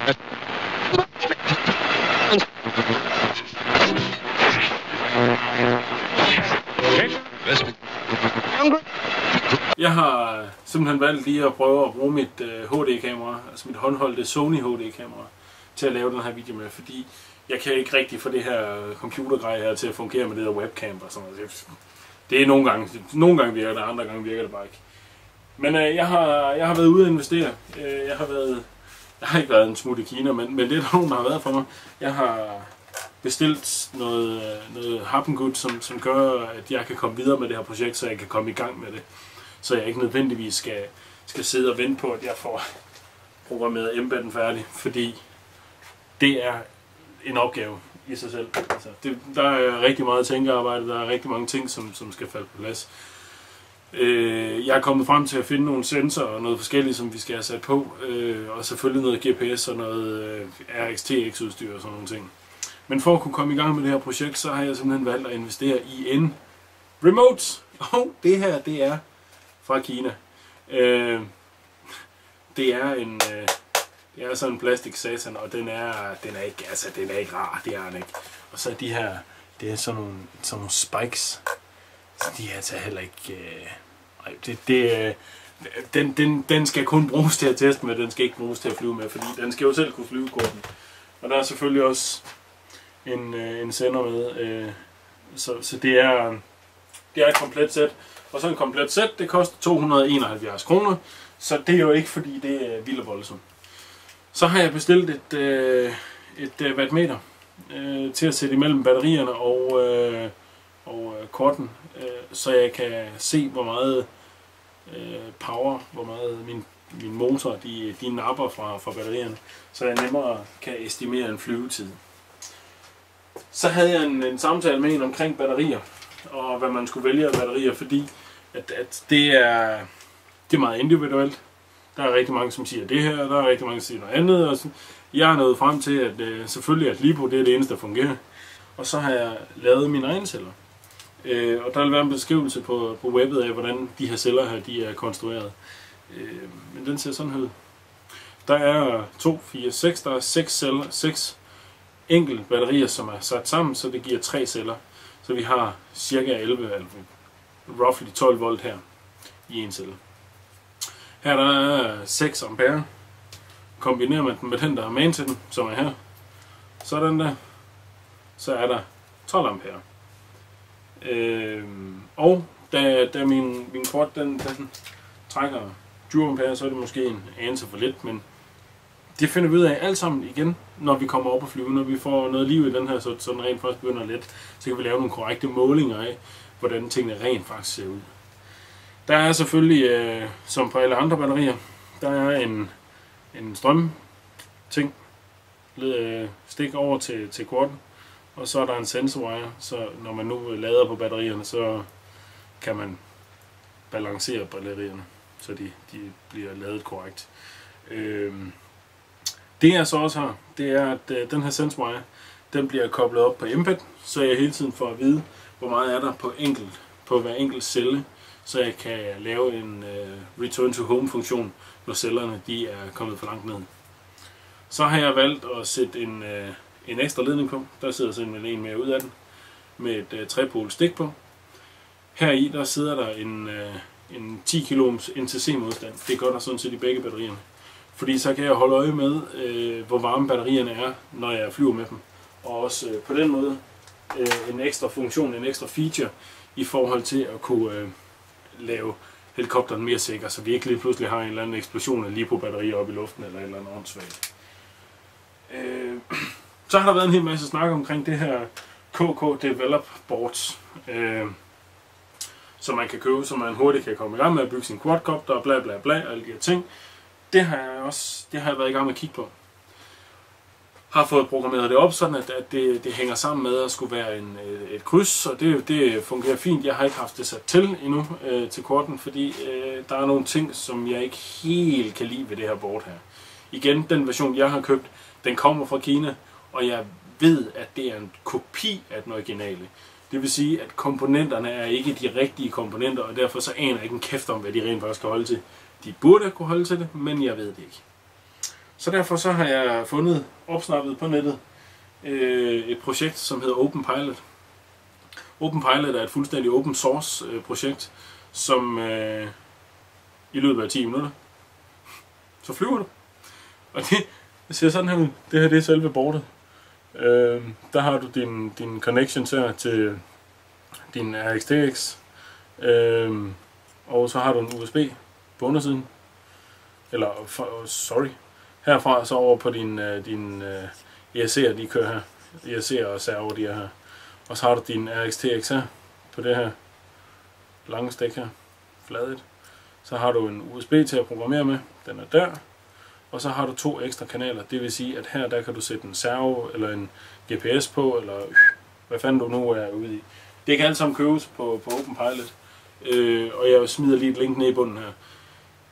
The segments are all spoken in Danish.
Jeg har simpelthen valgt lige at prøve at bruge mit HD-kamera, altså mit håndholdte Sony HD-kamera, til at lave den her video med, fordi jeg kan ikke rigtig få det her computergrej her til at fungere med det der webcam og sådan noget. Det er nogle gange virker det, andre gange virker det bare ikke. Men jeg har været ude at investere. Jeg har ikke været en smut i Kina, men det er der nogen, der har været for mig. Jeg har bestilt noget happengud, som gør, at jeg kan komme videre med det her projekt, så jeg kan komme i gang med det. Så jeg ikke nødvendigvis skal sidde og vente på, at jeg får programmeret embedden færdig, fordi det er en opgave i sig selv. Altså, der er rigtig meget tænkearbejde, der er rigtig mange ting, som skal falde på plads. Jeg er kommet frem til at finde nogle sensorer og noget forskelligt, som vi skal have sat på, og selvfølgelig noget GPS og noget RxTX-udstyr og sådan nogle ting. Men for at kunne komme i gang med det her projekt, så har jeg simpelthen valgt at investere i en remote. Og det her, det er fra Kina. Det er sådan en plastik satan, og den er ikke rar, det er den ikke. Og så de her, det er sådan nogle spikes. Så de er altså heller ikke. Den skal kun bruges til at teste med, den skal ikke bruges til at flyve med, fordi den skal jo selv kunne flyve korten. Og der er selvfølgelig også en sender med, så det er et komplet sæt. Og så en komplet sæt, det koster 271 kroner, så det er jo ikke fordi det er vildt voldsomt. Så har jeg bestilt et wattmeter til at sætte imellem batterierne og korten, så jeg kan se hvor meget power, hvor meget min motor de napper fra batterierne, så jeg nemmere kan estimere en flyvetid. Så havde jeg en samtale med en omkring batterier, og hvad man skulle vælge af batterier, fordi at det er meget individuelt. Der er rigtig mange, som siger det her, der er rigtig mange, som siger noget andet. Og jeg er nået frem til, at selvfølgelig at LiPo det er det eneste, der fungerer. Og så har jeg lavet mine egne celler. Og der vil være en beskrivelse på webbet af, hvordan de her celler her de er konstrueret. Men den ser sådan ud. Der er 2, 4, 6, der er 6 celler, 6 enkelte batterier, som er sat sammen, så det giver 3 celler. Så vi har cirka 11, eller roughly 12 volt her i en celle. Her der er 6 ampere. Kombinerer man den med den, der er main til den, som er her. Sådan der. Så er der 12 ampere. Og da min kort den trækker 20 ampere, så er det måske en anelse for lidt, men det finder vi ud af alt sammen igen, når vi kommer op og flyve. Når vi får noget liv i den her, så den rent faktisk begynder let, så kan vi lave nogle korrekte målinger af, hvordan tingene rent faktisk ser ud. Der er selvfølgelig, som på alle andre batterier, der er en strømting, stik over til korten, og så er der en sensorwire, så når man nu lader på batterierne, så kan man balancere batterierne, så de bliver ladet korrekt. Det jeg så også har, det er, at den her sensorwire, den bliver koblet op på embed, så jeg hele tiden får at vide, hvor meget er der på hver enkelt celle, så jeg kan lave en return to home funktion, når cellerne de er kommet for langt ned. Så har jeg valgt at sætte en ekstra ledning på. Der sidder simpelthen en mere ud af den, med et 3-pol stik på. Heri der sidder der en 10 kilo NTC modstand. Det gør der sådan set i begge batterierne. Fordi så kan jeg holde øje med, hvor varme batterierne er, når jeg flyver med dem. Og også på den måde en ekstra funktion, en ekstra feature i forhold til at kunne lave helikopteren mere sikker, så vi ikke lige pludselig har en eller anden eksplosion af LiPo-batterier oppe i luften eller et eller andet åndssvagt. Så har der været en hel masse snak omkring det her KK Develop Boards, som man kan købe, så man hurtigt kan komme i gang med at bygge sin quadcopter og bla bla bla og alle de her ting. Det har jeg været i gang med at kigge på. Har fået programmeret det op, sådan at det hænger sammen med at skulle være et kryds, og det fungerer fint. Jeg har ikke haft det sat til endnu til korten, fordi der er nogle ting, som jeg ikke helt kan lide ved det her board her. Igen, den version jeg har købt, den kommer fra Kina, og jeg ved, at det er en kopi af den originale. Det vil sige, at komponenterne er ikke de rigtige komponenter, og derfor så aner jeg ikke en kæft om, hvad de rent faktisk skal holde til. De burde kunne holde til det, men jeg ved det ikke. Så derfor så har jeg opsnappet på nettet, et projekt, som hedder Open Pilot. Open Pilot er et fuldstændig open source projekt, som i løbet af 10 minutter, så flyver du. Og det ser sådan her ud. Det her, det er selve boardet. Der har du din connections her til din RXTX. Og så har du en USB på undersiden. Eller, herfra så over på din ESC'er, de kører her. ESC'er og server, de er her. Og så har du din RXTX her, på det her lange stik her, fladet. Så har du en USB til at programmere med, den er der. Og så har du 2 ekstra kanaler, det vil sige, at her der kan du sætte en servo, eller en GPS på, eller hvad fanden du nu er ude i. Det kan alt sammen købes på Open Pilot. Og jeg smider lige et link ned i bunden her,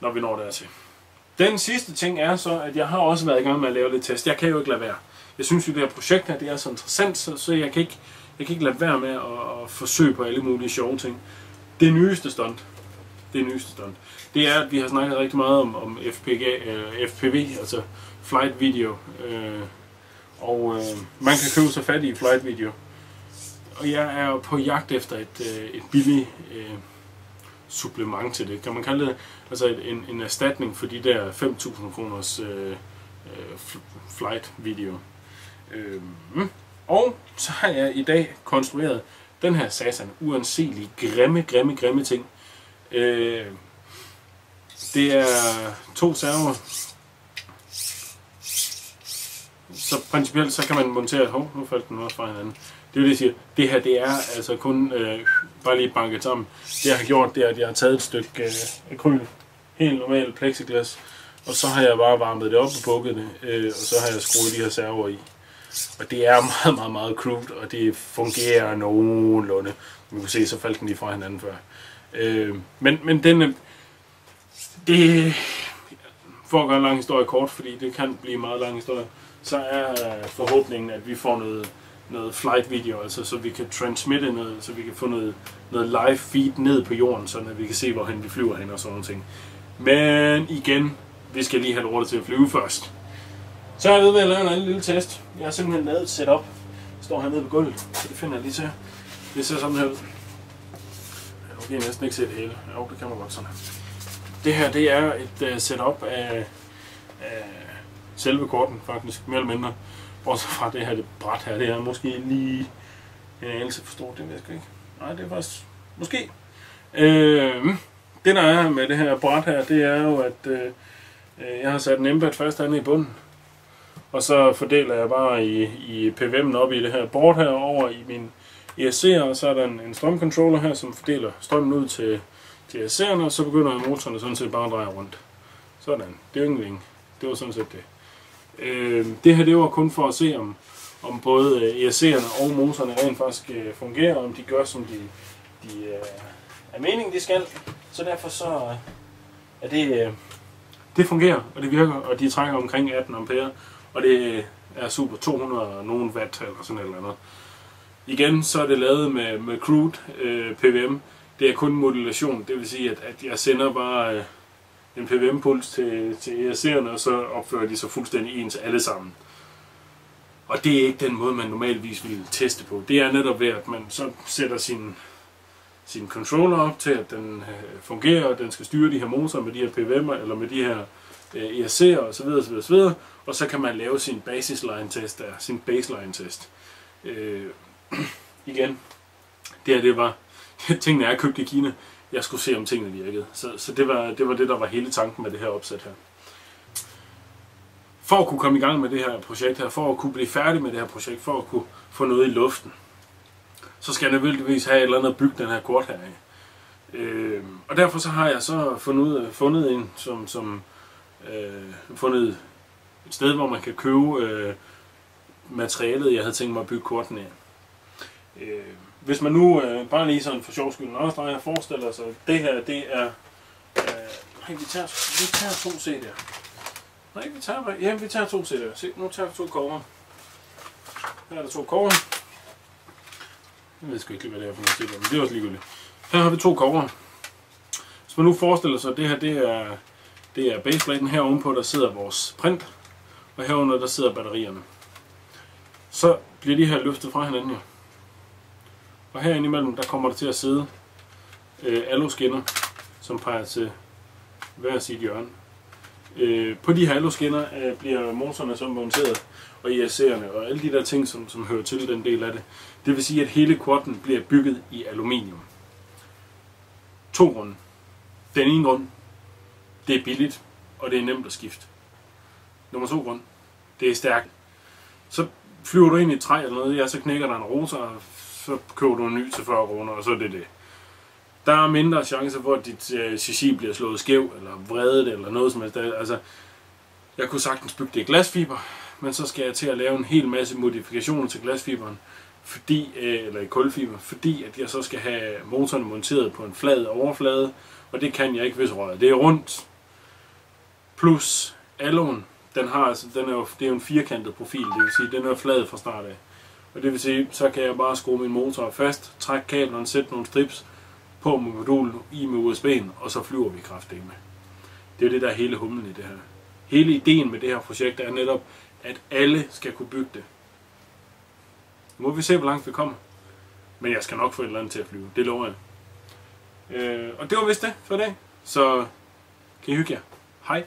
når vi når dertil. Den sidste ting er så, at jeg har også været i gang med at lave lidt test. Jeg kan jo ikke lade være. Jeg synes jo, det her projekt her, det er så interessant, så jeg kan ikke lade være med at forsøge på alle mulige sjove ting. Det nyeste stunt, det er, at vi har snakket rigtig meget om FPV, altså flight video. Man kan købe sig fat i flight video. Og jeg er på jagt efter et billigt supplement til det. Kan man kalde det altså en erstatning for de der 5.000 kroners flight video. Og så har jeg i dag konstrueret den her satan uanselige grimme ting. Det er 2 server. Så principielt så kan man montere nu faldt den også fra hinanden. Det er det, jeg siger. Det her, det er altså kun bare lige banket sammen. Det jeg har gjort, det er, at jeg har taget et stykke akryl, helt normalt plexiglas, og så har jeg bare varmet det op og bukket det, og så har jeg skruet de her server i. Og det er meget crude, og det fungerer nogenlunde. Man kan se, så faldt den lige fra hinanden før. Men det for at gøre en lang historie kort, fordi det kan blive en meget lang historie, så er forhåbningen, at vi får noget flight video, altså så vi kan transmitte noget, så vi kan få noget live feed ned på jorden, så vi kan se, hvorhen vi flyver hen og sådan nogle ting. Men igen, vi skal lige have lortet til at flyve først. Så er jeg ved at lave en lille test. Jeg har simpelthen lavet et setup. Jeg står hernede på gulvet, så det finder jeg lige til. Det ser sådan her ud. Jeg kan næsten ikke se det hele. Jo, det kan man godt sådan her. Det her, det er et setup af selve korten, faktisk, mere eller mindre. Bortset fra det her, det bræt her, det er måske lige en anelse for stort, det ved jeg ikke. Nej, det er faktisk, måske. Det der er med det her bræt her, det er jo, at jeg har sat en embed fast hernede i bunden. Og så fordeler jeg bare i PWM'en op i det her board her over i min ESC'er, og så er der en strømcontroller her, som fordeler strømmen ud til ESC'erne, og så begynder motorerne sådan set bare at dreje rundt. Sådan, det er jo ingenting. Det var sådan set det. Det her, det var kun for at se, om både ESC'erne og motorerne rent faktisk fungerer, om de gør, som de er meningen, de skal. Så derfor så er det fungerer, og det virker, og de trækker omkring 18 ampere, og det er super 200 og nogen watt eller sådan et eller andet. Igen, så er det lavet med crude PWM. Det er kun modulation, det vil sige, at jeg sender bare en PWM-puls til ESC'erne, og så opfører de så fuldstændig ens alle sammen. Og det er ikke den måde, man normalvis vil teste på. Det er netop ved, at man så sætter sin controller op til, at den fungerer, og den skal styre de her motorer med de her PWM'er, eller med de her ESC'er osv. Og så kan man lave sin baseline-test, sin baseline-test. Igen, det var tingene er købt i Kina. Jeg skulle se, om tingene virkede. Så det var det, der var hele tanken med det her opsæt her. For at kunne komme i gang med det her projekt her, for at kunne blive færdig med det her projekt, for at kunne få noget i luften, så skal jeg nødvendigvis have et eller andet at bygge den her kort her af. Og derfor så har jeg så fundet et sted, hvor man kan købe materialet, jeg havde tænkt mig at bygge korten af. Hvis man nu bare lige sådan for sjov skyld understreger forestiller sig, det her, det er vi tager 2 CD'er. Nej, vi tager 2 CD'er. Se, nu tager vi 2 cover. Her er der 2 cover. Jeg ved sgu ikke lige, hvad det er for nogle CD'er, men det er også ligegyldigt. Her har vi 2 cover. Hvis man nu forestiller sig, at det her, det er baseplaten her ovenpå, der sidder vores print. og herunder der sidder batterierne. Så bliver de her løftet fra hinanden. Og herinde imellem, der kommer der til at sidde aluskinner, som peger til hver sit hjørne. På de her aluskinner bliver motorerne så monteret, og ISC'erne og alle de der ting, som hører til den del af det. Det vil sige, at hele quaden bliver bygget i aluminium. 2 grunde. Den ene grund, det er billigt, og det er nemt at skifte. Nummer 2 grund, det er stærkt. Så flyver du ind i et træ eller noget, så knækker der en rotor, og så køber du en ny til 40 kroner, og så er det det. Der er mindre chancer for, at dit chassis bliver slået skæv, eller vredet, eller noget som helst. Altså, jeg kunne sagtens bygge det i glasfiber, men så skal jeg til at lave en hel masse modifikationer til glasfiberen, eller i kulfiber, fordi at jeg så skal have motoren monteret på en flad overflade, og det kan jeg ikke, hvis røret det er rundt. Plus alun, det er jo en firkantet profil, det vil sige, den er flad fra start af. Og det vil sige, så kan jeg bare skrue min motor fast, trække kablerne, sætte nogle strips på med modulen i med USB'en, og så flyver vi kraftedeme med. Det er jo det, der er hele humlen i det her. Hele ideen med det her projekt er netop, at alle skal kunne bygge det. Nu må vi se, hvor langt vi kommer. Men jeg skal nok få et eller andet til at flyve. Det lover jeg. Og det var vist det for i dag. Så kan I hygge jer. Hej.